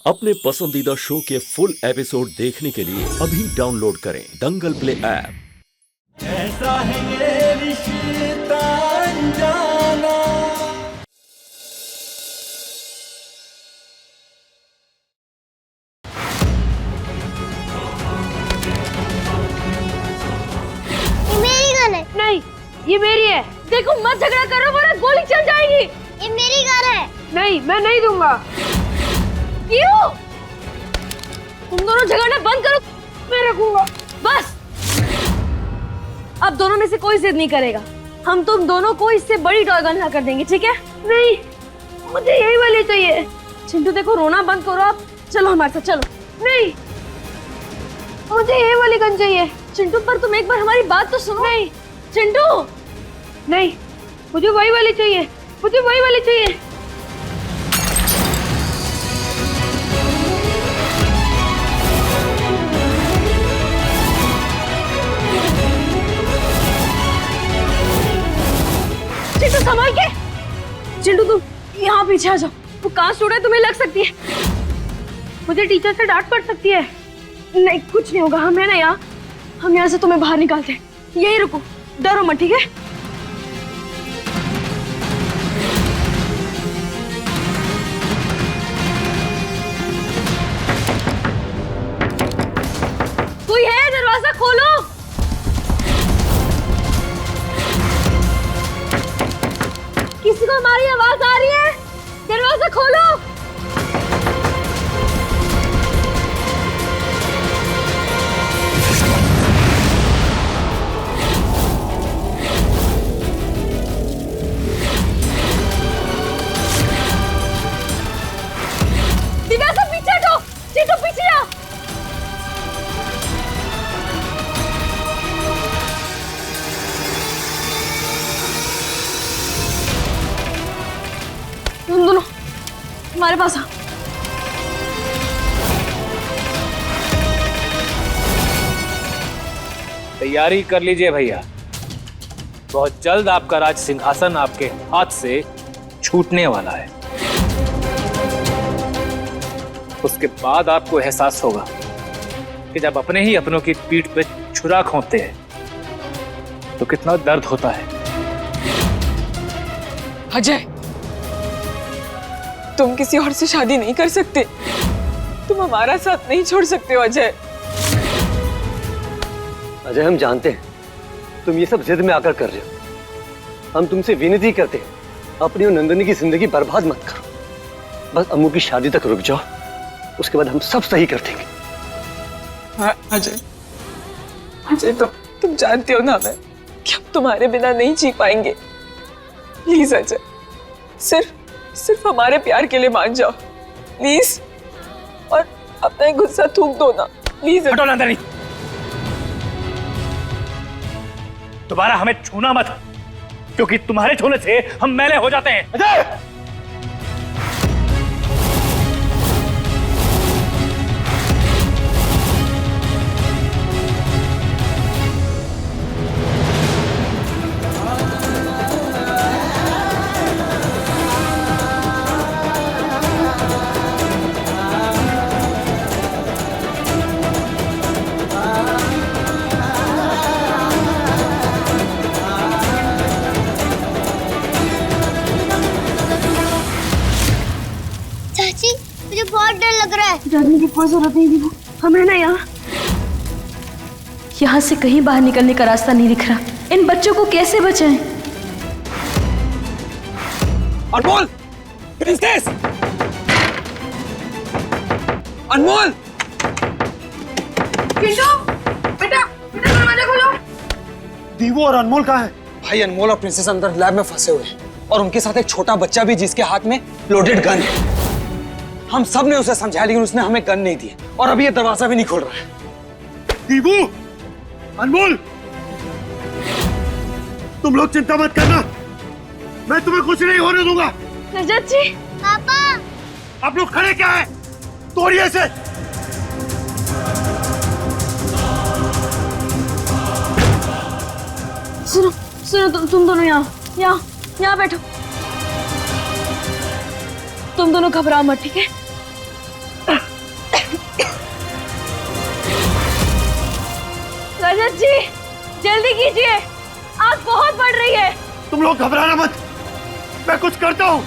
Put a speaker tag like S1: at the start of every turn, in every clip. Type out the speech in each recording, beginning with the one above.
S1: अपने पसंदीदा शो के फुल एपिसोड देखने के लिए अभी डाउनलोड करें दंगल प्ले ऐप।
S2: ऐसा है ये रिश्ता अनजाना।
S3: ये मेरी गन है।
S4: नहीं, ये मेरी है। देखो मत झगड़ा करो वरना गोली चल जाएगी।
S3: ये मेरी गन है।
S4: नहीं, मैं नहीं दूंगा। क्यों? तुम दोनों झगड़ना बंद करो, मैं रखूंगा। बस अब दोनों में से कोई जिद नहीं करेगा। हम तुम दोनों को इससे बड़ी टॉय गन ला कर देंगे, ठीक है? नहीं, मुझे यही वाली चाहिए। चिंटू देखो, रोना बंद करो आप। चलो हमारे साथ चलो। नहीं, मुझे ये वाली गन चाहिए। चिंटू पर तुम एक बार हमारी बात तो सुनो। नहीं चिंटू, नहीं, मुझे वही वाली चाहिए। मुझे वही वाली चाहिए। चिंटू संभाल के। चिंटू तुम यहाँ पीछे आ जाओ। वो कांच टूटा है, तुम्हें लग सकती है। मुझे टीचर से डांट पड़ सकती है। नहीं, कुछ नहीं होगा। हम है ना यहाँ, हम यहाँ से तुम्हें बाहर निकालते हैं। यही रुको, डरो मत, ठीक है? कोई है? दरवाजा खोलो। किसी को हमारी आवाज आ रही है? दरवाजा खोलो। दिव्या से पीछे हटो। चिंटू पीछे आओ। तुम दोनों हमारे पास आओ।
S5: तैयारी कर लीजिए भैया, बहुत जल्द आपका राज सिंहासन आपके हाथ से छूटने वाला है। उसके बाद आपको एहसास होगा कि जब अपने ही अपनों की पीठ पे छुरा खोंते हैं तो कितना दर्द होता है।
S6: अजय, तुम किसी और से शादी नहीं कर सकते। तुम हमारा साथ नहीं छोड़ सकते हो अजय।
S7: अजय, हम जानते हैं तुम ये सब जिद में आकर कर रहे हो। हम तुमसे विनती करते हैं, अपनी और नंदनी की जिंदगी बर्बाद मत करो। बस अम्मू की शादी तक रुक जाओ, उसके बाद हम सब सही कर देंगे।
S6: हाँ, अजय, अजय तुम जानते हो ना मैं कि हम तुम्हारे बिना नहीं जी पाएंगे। प्लीज अजय, सिर्फ हमारे प्यार के लिए मान जाओ प्लीज, और अपना गुस्सा थूक दो ना प्लीज।
S5: हटो नंदनी, दोबारा हमें छूना मत, क्योंकि तुम्हारे छूने से हम मैले हो जाते हैं। अजय!
S3: चाची, मुझे बहुत डर लग रहा है।
S4: डरने की कोई जरूरत नहीं दीपू, हम है ना यहाँ से कहीं बाहर निकलने का रास्ता नहीं दिख रहा। इन बच्चों को कैसे बचाएं?
S8: अनमोल, प्रिंसेस, अनमोल,
S4: बेटा दरवाजा खोलो।
S8: दीवो और अनमोल कहाँ है? भाई, अनमोल और प्रिंसेस अंदर लैब में फंसे हुए हैं और उनके साथ एक छोटा बच्चा भी जिसके हाथ में लोडेड गन है। हम सब ने उसे समझाया लेकिन उसने हमें गन नहीं दी और अभी ये दरवाजा भी नहीं खोल रहा है।
S9: दीवू, अनमोल, तुम लोग चिंता मत करना, मैं तुम्हें कुछ नहीं होने दूंगा।
S4: रजत जी,
S3: पापा,
S9: आप लोग खड़े क्या है? तोड़िए से।
S4: सुनो, तुम दोनों यहाँ बैठो। तुम दोनों घबराओ मत, ठीक है? सूरज जी जल्दी कीजिए, आग बहुत बढ़ रही है।
S9: तुम लोग घबराना मत, मैं कुछ करता हूँ।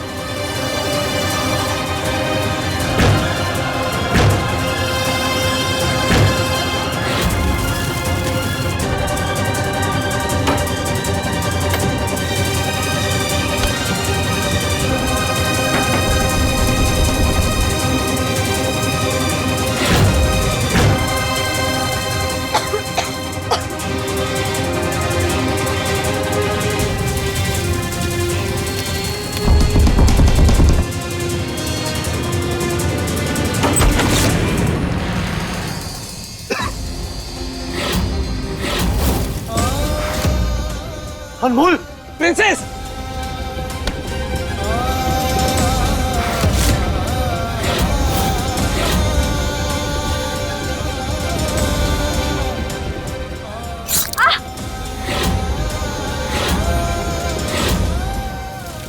S9: अनमोल,
S8: प्रिंसेस,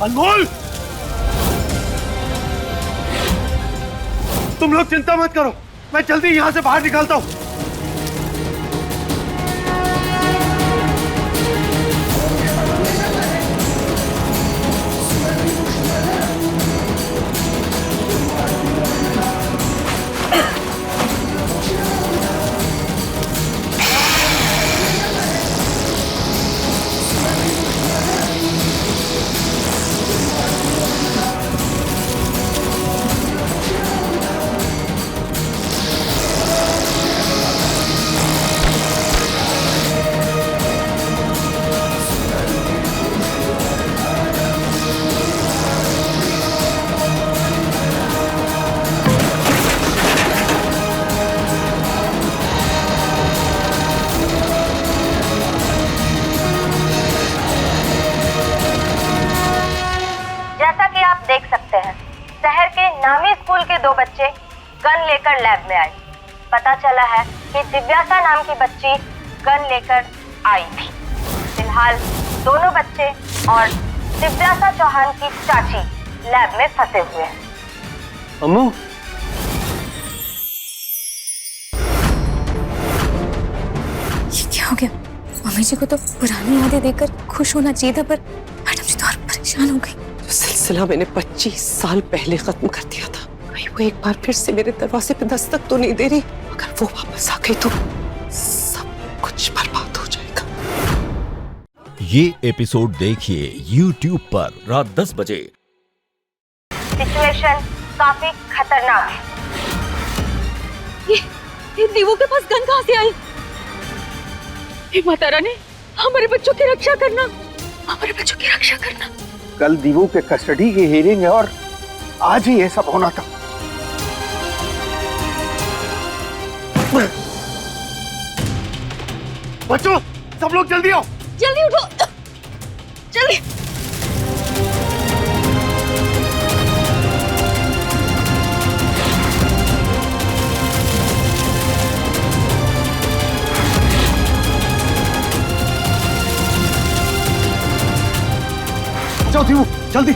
S9: अनमोल, तुम लोग चिंता मत करो, मैं जल्दी यहाँ से बाहर निकलता हूँ।
S10: जैसा कि आप देख सकते हैं, शहर के नामी स्कूल के 2 बच्चे गन लेकर लैब में आए। पता चला है कि दिव्यासा नाम की बच्ची गन लेकर आई थी। फिलहाल दोनों बच्चे और दिव्यासा चौहान की चाची लैब में फंसे हुए हैं।
S7: अम्मू,
S11: ये क्या हो गया? मम्मी जी को तो पुरानी यादें देखकर खुश होना चाहिए था, पर मैडम जी तो और परेशान हो गई।
S6: जो सिलसिला मैंने 25 साल पहले खत्म कर दिया था, कहीं वो एक बार फिर से मेरे दरवाजे पे दस्तक तो नहीं दे रही? अगर वो वापस आ गई तो सब कुछ बर्बाद हो जाएगा।
S1: ये एपिसोड देखिए YouTube पर रात 10 बजे।
S10: सिचुएशन काफी खतरनाक है।
S4: ये दीवों के पास गन कहाँ से आई? हे माता रानी, हमारे बच्चों की रक्षा करना, हमारे बच्चों की रक्षा करना।
S9: कल दीवों के कस्टडी की हियरिंग है और आज ही ये सब होना था। बच्चों, सब लोग जल्दी आओ।
S4: जल्दी उठो, जल्दी।
S9: जाओ दीवू, जल्दी।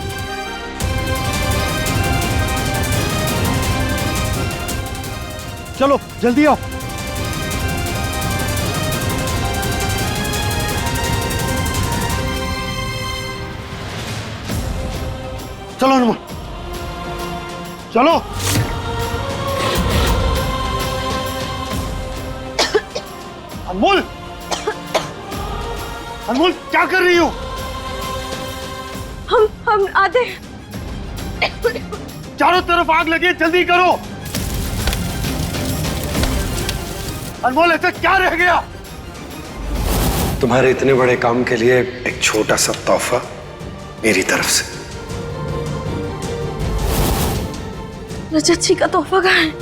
S9: चलो जल्दी आओ। चलो अनमोल, चलो। अनमोल, अनमोल क्या कर रही हो?
S4: हम आते।
S9: चारों तरफ आग लगी है, जल्दी करो। अनमोल, ऐसा क्या रह गया?
S12: तुम्हारे इतने बड़े काम के लिए एक छोटा सा तोहफा मेरी तरफ से।
S4: रजत जी का तोहफा कहाँ है?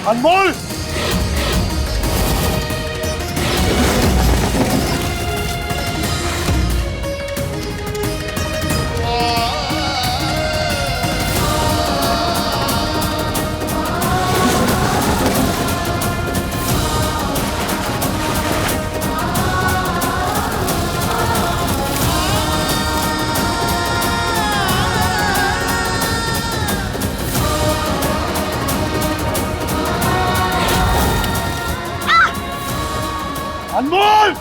S9: अनमोल, अनमोल!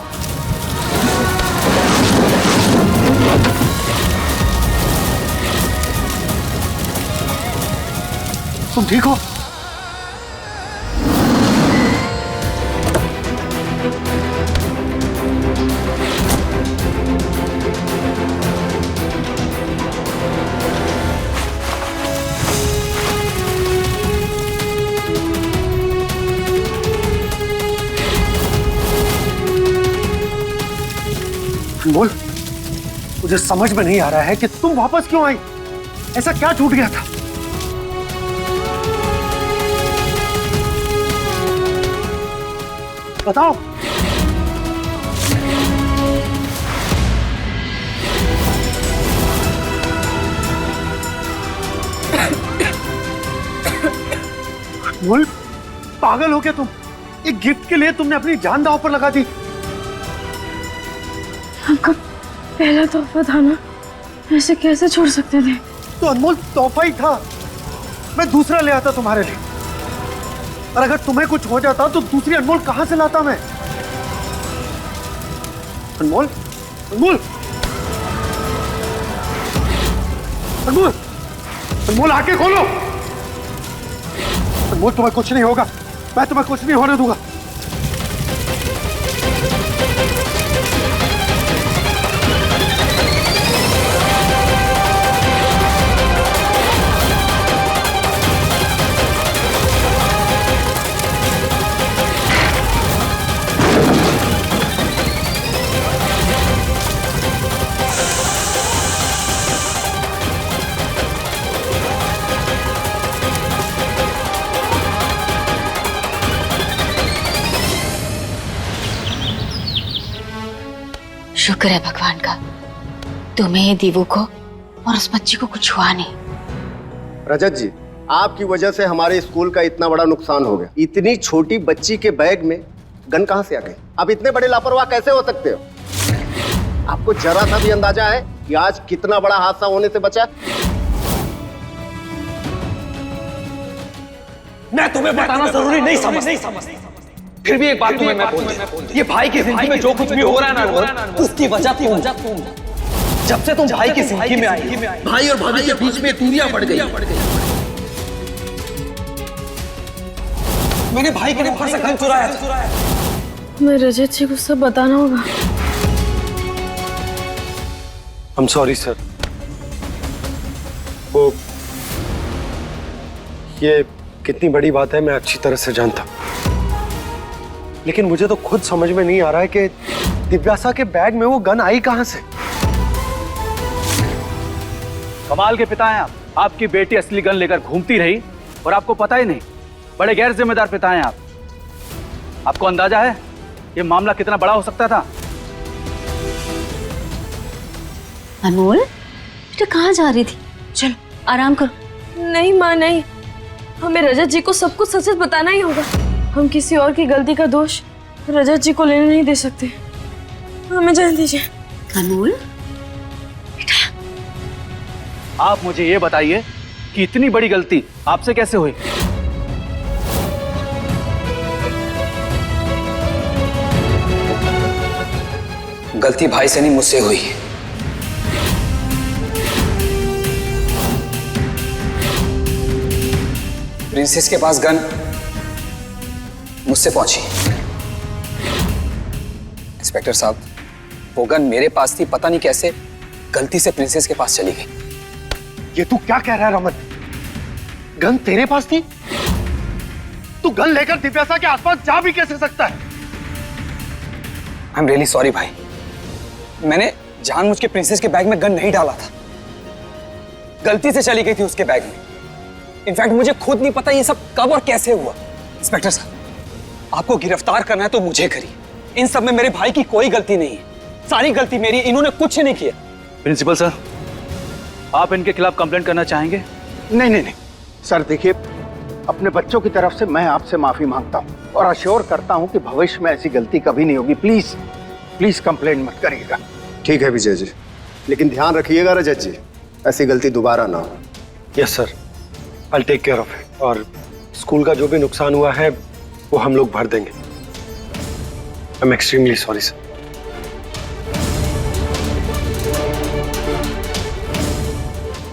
S9: तुम ठीक हो? अनमोल, मुझे समझ में नहीं आ रहा है कि तुम वापस क्यों आई? ऐसा क्या छूट गया था? बताओ। अनमोल, पागल हो क्या तुम? एक गिफ्ट के लिए तुमने अपनी जान दांव पर लगा दी।
S4: आपका पहला तोहफा था ना, ऐसे कैसे छोड़ सकते थे?
S9: तो अनमोल तोहफा ही था, मैं दूसरा ले आता तुम्हारे लिए। और अगर तुम्हें कुछ हो जाता तो दूसरी अनमोल कहां से लाता मैं? अनमोल, अनमोल, अनमोल, अनमोल आंखें खोलो। अनमोल तुम्हें कुछ नहीं होगा, मैं तुम्हें कुछ नहीं होने दूंगा।
S11: शुक्र है भगवान का, तुम्हें, दीवू को और उस बच्ची को कुछ हुआ नहीं।
S13: रजत जी, आपकी वजह से हमारे स्कूल का इतना बड़ा नुकसान हो गया। इतनी छोटी बच्ची के बैग में गन कहां से आ गई? आप इतने बड़े लापरवाह कैसे हो सकते हो? आपको जरा सा भी अंदाजा है कि आज कितना बड़ा हादसा होने से बचा?
S8: मैं तुम्हें बताना जरूरी नहीं समझ। फिर भी एक बात तुम्हें मैं बोल दूं, ये भाई की जिंदगी में जो कुछ भी हो रहा है ना, उसकी वजह तुम। जब से तुम भाई की जिंदगी में आई, भाई और भाभी के बीच में दूरियां बढ़ गई। मैंने भाई के ऊपर से गन चुराया था।
S4: मैं रजत जी को सब बताना होगा।
S7: I'm sorry sir. वो ये कितनी बड़ी बात है मैं अच्छी तरह से जानता हूं, लेकिन मुझे तो खुद समझ में नहीं आ रहा है कि दिव्यासा के बैग में वो गन आई कहां से।
S5: कमाल के पिता हैं आप। आपकी बेटी असली गन लेकर घूमती रही और आपको पता ही नहीं। बड़े गैर जिम्मेदार पिता हैं आप। आपको अंदाजा है ये मामला कितना बड़ा हो सकता था?
S11: अनमोल, बेटा कहाँ जा रही थी? चलो आराम करो।
S4: नहीं माँ, नहीं, हमें रजत जी को सब कुछ सच बताना ही होगा। हम किसी और की गलती का दोष रजत जी को लेने नहीं दे सकते। हमें जाने दीजिए।
S11: अनमोल,
S5: आप मुझे ये बताइए कि इतनी बड़ी गलती आपसे कैसे हुई?
S8: गलती भाई से नहीं, मुझसे हुई। प्रिंसेस के पास गन मुझसे पहुंची। इंस्पेक्टर साहब, वो गन मेरे पास थी, पता नहीं कैसे गलती से प्रिंसेस के पास चली गई।
S9: ये तू क्या कह रहा है रमन? गन तेरे पास थी? तू गन लेकर दिव्यासा के आसपास जा भी कैसे सकता है?
S8: आई एम रियली सॉरी भाई। मैंने जानबूझ के प्रिंसेस के बैग में गन नहीं डाला था, गलती से चली गई थी उसके बैग में। इनफैक्ट मुझे खुद नहीं पता ये सब कब और कैसे हुआ। इंस्पेक्टर साहब, आपको गिरफ्तार करना है तो मुझे करिए। इन सब में मेरे भाई की कोई गलती नहीं है, सारी गलती मेरी है। इन्होंने कुछ नहीं किया।
S5: प्रिंसिपल सर, आप इनके खिलाफ कंप्लेंट करना चाहेंगे?
S9: नहीं नहीं नहीं सर, देखिए अपने बच्चों की तरफ से मैं आपसे माफी मांगता हूँ और अश्योर करता हूँ कि भविष्य में ऐसी गलती कभी नहीं होगी। प्लीज प्लीज कंप्लेंट मत करिएगा।
S13: ठीक है विजय जी, लेकिन ध्यान रखिएगा रजत जी, ऐसी गलती दोबारा ना हो।
S7: Yes sir, I take care of it. और स्कूल का जो भी नुकसान हुआ है वो हम लोग भर देंगे।
S12: I am extremely sorry sir.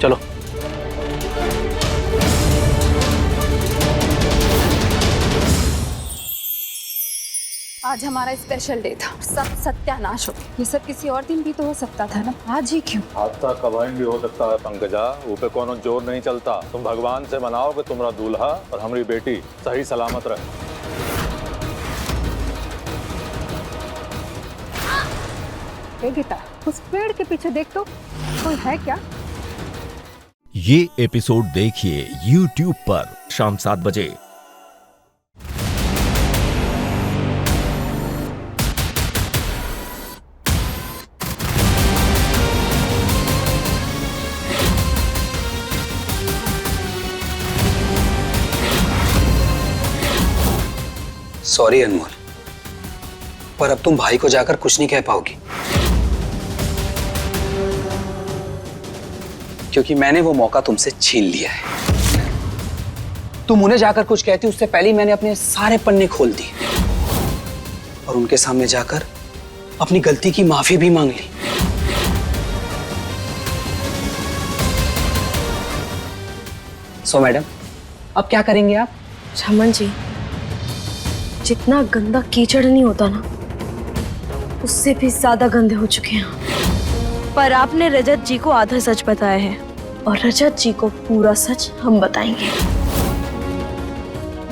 S5: चलो।
S11: आज हमारा स्पेशल डे था, सब सत्यानाश हो गया। ये सब किसी और दिन भी तो हो सकता था ना, आज ही क्यों?
S14: हादसा कभी भी हो सकता है पंकजा, ऊपर कोनो जोर नहीं चलता। तुम भगवान से मनाओ कि तुम्हारा दूल्हा और हमारी बेटी सही सलामत रहे।
S11: गीता, उस पेड़ के पीछे देख तो, कोई है क्या?
S1: ये एपिसोड देखिए YouTube पर शाम 7 बजे।
S8: सॉरी अनमोल, पर अब तुम भाई को जाकर कुछ नहीं कह पाओगी, क्योंकि मैंने वो मौका तुमसे छीन लिया है। तुम उन्हें जाकर कुछ कहती उससे पहले ही मैंने अपने सारे पन्ने खोल दिए और उनके सामने जाकर अपनी गलती की माफी भी मांग ली। सो मैडम, अब क्या करेंगे आप?
S4: छमन जी, जितना गंदा कीचड़ नहीं होता ना, उससे भी ज्यादा गंदे हो चुके हैं। पर आपने रजत जी को आधा सच बताया है और रजत जी को पूरा सच हम बताएंगे।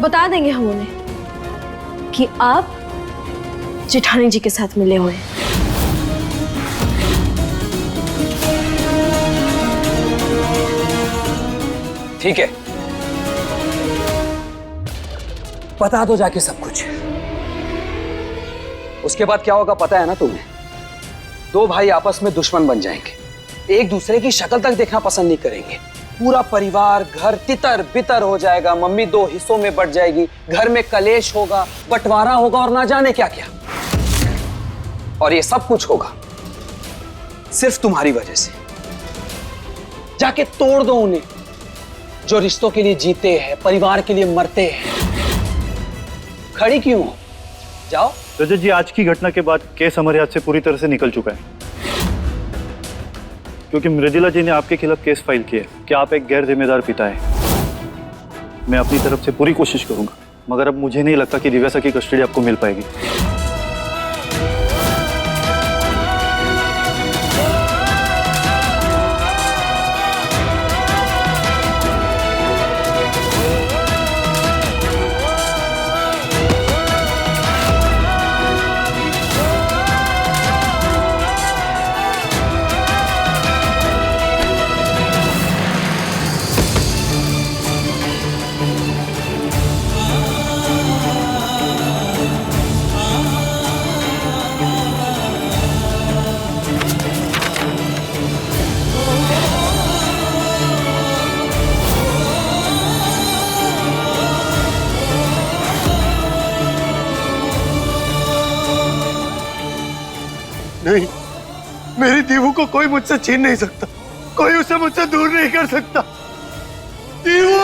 S4: बता देंगे हम उन्हें कि आप जेठानी जी के साथ मिले हुए हैं।
S8: ठीक है, बता दो जाके सब कुछ। उसके बाद क्या होगा पता है ना तुम्हें? दो भाई आपस में दुश्मन बन जाएंगे, एक दूसरे की शक्ल तक देखना पसंद नहीं करेंगे। पूरा परिवार, घर तितर बितर हो जाएगा, मम्मी दो हिस्सों में बट जाएगी, घर में कलेश होगा, बंटवारा होगा और ना जाने क्या क्या। और ये सब कुछ होगा सिर्फ तुम्हारी वजह से। जाके तोड़ दो उन्हें जो रिश्तों के लिए जीते हैं, परिवार के लिए मरते हैं। खड़ी क्यों हो? जाओ।
S5: रजत जी, आज की घटना के बाद केस हमारे हाथ से पूरी तरह से निकल चुका है, क्योंकि मृदुला जी ने आपके खिलाफ केस फाइल किया है कि आप एक गैर जिम्मेदार पिता है। मैं अपनी तरफ से पूरी कोशिश करूंगा, मगर अब मुझे नहीं लगता कि दिव्यासा की कस्टडी आपको मिल पाएगी।
S9: नहीं, मेरी दीवू को कोई मुझसे छीन नहीं सकता, कोई उसे मुझसे दूर नहीं कर सकता। दीवू!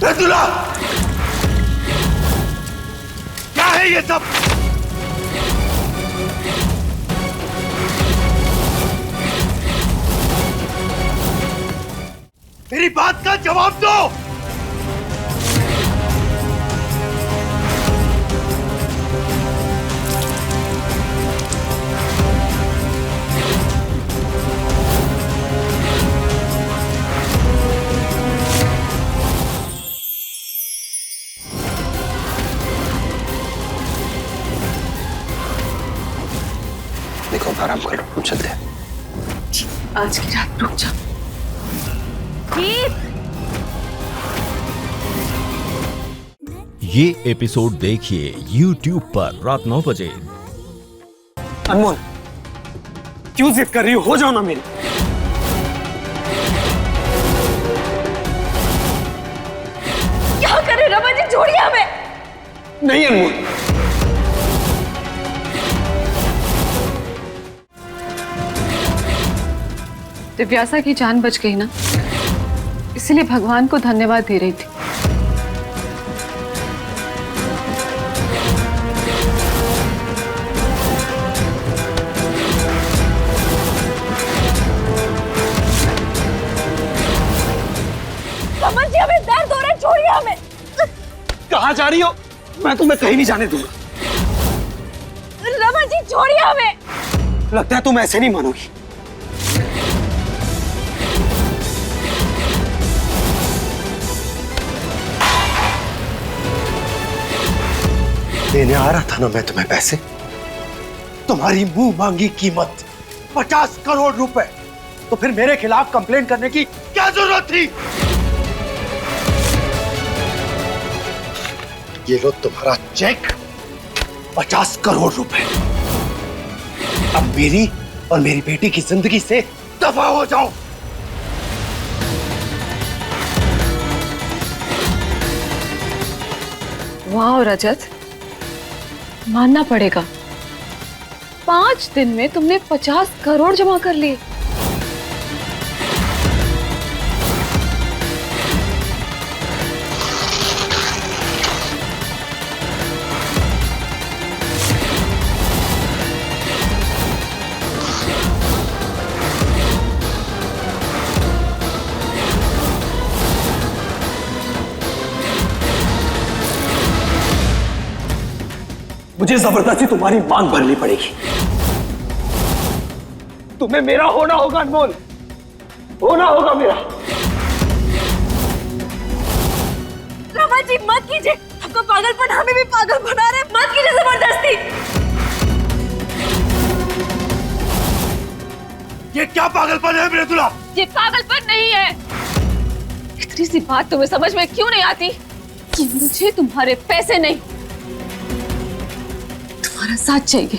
S9: मृदुला! क्या है ये सब? मेरी बात का जवाब दो।
S8: देखो, आराम करो, हम चलते हैं।
S4: आज की रात रुक जाओ।
S1: ये एपिसोड देखिए YouTube पर रात 9 बजे।
S8: अनमोल, क्यों जिद कर रही हो जाओ ना मेरी।
S4: क्या करे रमा जी, छोड़िए हमें।
S8: नहीं अनमोल,
S6: दिव्यासा की जान बच गई ना, इसलिए भगवान को धन्यवाद दे रही थी।
S4: रमन जी हमें दर्द हो रहा है, छोड़िए हमें।
S8: कहाँ जा रही हो? मैं तुम्हें कहीं नहीं जाने दूंगा।
S4: रमन जी छोड़िए हमें।
S8: लगता है तुम ऐसे नहीं मानोगी। देने आ रहा था ना मैं तुम्हें पैसे, तुम्हारी मुंह मांगी कीमत 50 करोड़ रुपए, तो फिर मेरे खिलाफ कंप्लेंट करने की क्या जरूरत थी? ये लो तुम्हारा चेक, 50 करोड़ रुपए। अब मेरी और मेरी बेटी की जिंदगी से दफा हो जाओ।
S6: वाह रजत, मानना पड़ेगा, 5 दिन में तुमने 50 करोड़ जमा कर लिए।
S8: मुझे जबरदस्ती तुम्हारी मांग भरनी पड़ेगी। तुम्हें मेरा होना होगा अनमोल, होना होगा मेरा।
S4: रमन जी मत कीजिए, आपका पागलपन हमें भी पागल बना रहे, मत कीजिए जबरदस्ती।
S8: ये क्या पागलपन है मृदुला?
S4: ये पागलपन नहीं है। इतनी सी बात तुम्हें समझ में क्यों नहीं आती कि मुझे तुम्हारे पैसे नहीं, तुम्हारा साथ चाहिए।